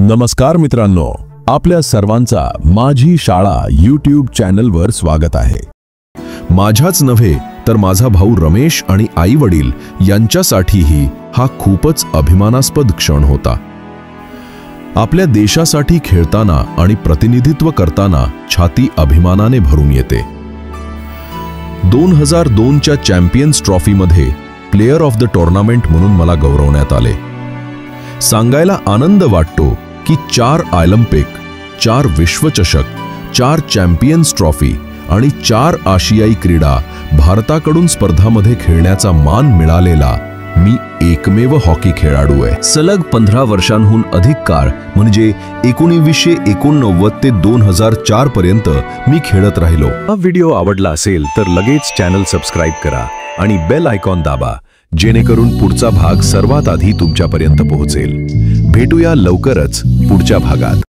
नमस्कार मित्रांनो, आपल्या सर्वांचा माझी शाळा YouTube चॅनलवर स्वागत आहे। माझाच नव्हे तर माझा भाऊ रमेश आणि आई वडील यांच्यासाठीही हा खूपच अभिमानास्पद क्षण होता। आपल्या देशासाठी खेळताना आणि प्रतिनिधित्व करताना छाती अभिमानाने भरून येते। 2002 च्या चॅम्पियन्स ट्रॉफीमध्ये प्लेयर ऑफ द टूर्नामेंट म्हणून मला गौरवण्यात आले। सांगायला आनंद वाटतो की 4 ऑलिम्पिक, 4 विश्वचषक, 4 चॅम्पियन्स ट्रॉफी आणि 4 आशियाई क्रीडा भारताकडून स्पर्धांमध्ये खेळण्याचा मान मिळालेला मी एकमेव हॉकी खेळाडू आहे। सलग 15 वर्षांहून अधिक काळ म्हणजे 1989 ते 2004 पर्यंत मी खेळत राहिलो। हा व्हिडिओ आवडला असेल तर लगेच चॅनल सबस्क्राइब करा आणि बेल आयकॉन दाबा, जेणेकरून पुढचा भाग सर्वात आधी तुमच्यापर्यंत पोहोचेल। भेटूया लवकरच पुढच्या भागात।